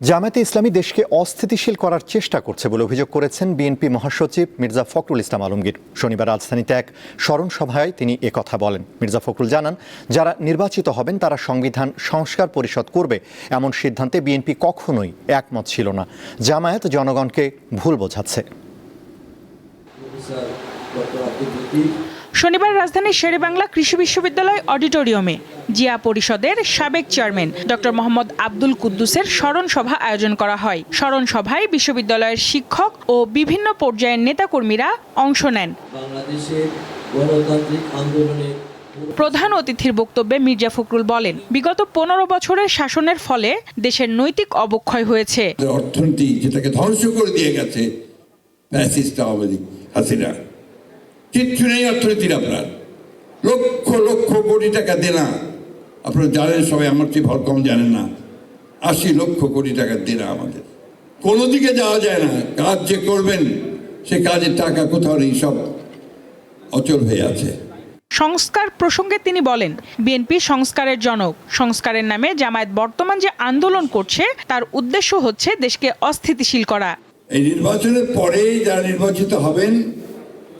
জামায়াতে ইসলামী দেশকে অস্থিতিশীল করার চেষ্টা করছে বলে অভিযোগ করেছেন বিএনপি মহাসচিব মির্জা ফখরুল ইসলাম আলমগীর। শনিবার রাজধানীতে এক স্মরণ সভায় তিনি একথা বলেন। মির্জা ফখরুল জানান, যারা নির্বাচিত হবেন তারা সংবিধান সংস্কার পরিষদ করবে এমন সিদ্ধান্তে বিএনপি কখনোই একমত ছিল না। জামায়াত জনগণকে ভুল বোঝাচ্ছে। শনিবার রাজধানীর শেরেবাংলা কৃষি বিশ্ববিদ্যালয় অডিটোরিয়ামে জিয়া পরিষদের সাবেক চেয়ারম্যান ডক্টর মোহাম্মদ আব্দুল কুদ্দুসের স্মরণ সভা আয়োজন করা হয়। স্মরণ সভায় বিশ্ববিদ্যালয়ের শিক্ষক ও বিভিন্ন পর্যায়ের নেতাকর্মীরা অংশ নেন। প্রধান অতিথির বক্তব্যে মির্জা ফখরুল বলেন, বিগত 15 বছরের শাসনের ফলে দেশের নৈতিক অবক্ষয় হয়েছে। অর্থনীতি যেটাকে ধ্বংস করে দিয়ে গেছে ফ্যাসিস্ট আওয়ামী লীগ হাসিনা, কিচ্ছু নেই অর্থনীতির। আপনার লক্ষ লক্ষ কোটি টাকা দেনা, আপনারা জানেন, সবাই আমার চেয়ে ভালো কম জানেন না, 80 লক্ষ কোটি টাকা দেনা আমাদের। কোনো দিকে যাওয়া যায় না, কাজ যে করবেন সে কাজের টাকা কোথাও নেই, সব অচল হয়ে আছে। সংস্কার প্রসঙ্গে তিনি বলেন, বিএনপি সংস্কারের জনক। সংস্কারের নামে জামায়াত বর্তমান যে আন্দোলন করছে তার উদ্দেশ্য হচ্ছে দেশকে অস্থিতিশীল করা। এই নির্বাচনের পরেই যারা নির্বাচিত হবেন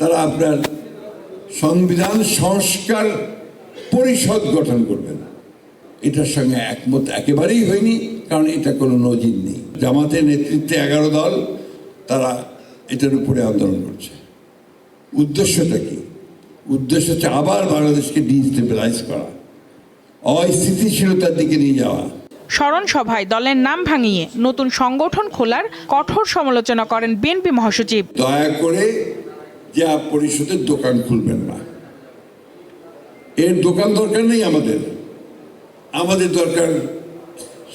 তারা আপনার সংবিধান সংস্কার পরিষদ গঠন করবেন। এটার সঙ্গে একমত একেবারেই হয়নি, কারণ এটা কোনো নজির নেই। জামাতের নেতৃত্বে 11 দল তারা এটার উপরে আন্দোলন করছে। উদ্দেশ্যটা কি? উদ্দেশ্য হচ্ছে আবার বাংলাদেশকে ডিস্টেবিলাইজ করা, অস্থিতিশীলতার দিকে নিয়ে যাওয়া। স্মরণ সভায় দলের নাম ভাঙিয়ে নতুন সংগঠন খোলার কঠোর সমালোচনা করেন বিএনপি মহাসচিব। দয়া করে যা পরিষদের দোকান খুলবেন না, এর দোকান দরকার নেই আমাদের। আমাদের দরকার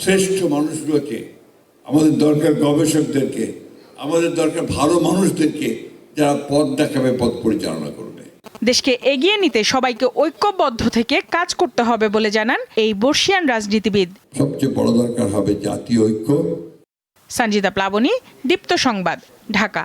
শ্রেষ্ঠ মানুষগুলোকে, আমাদের দরকার গবেষকদেরকে, আমাদের দরকার ভালো মানুষদেরকে যারা পথ দেখাবে, পথ পরিচালনা করবে। দেশকে এগিয়ে নিতে সবাইকে ঐক্যবদ্ধ থেকে কাজ করতে হবে বলে জানান এই বর্ষিয়ান রাজনীতিবিদ। সবচেয়ে বড় দরকার হবে জাতীয় ঐক্য। সঞ্জিতা প্লাবনী, দীপ্ত সংবাদ, ঢাকা।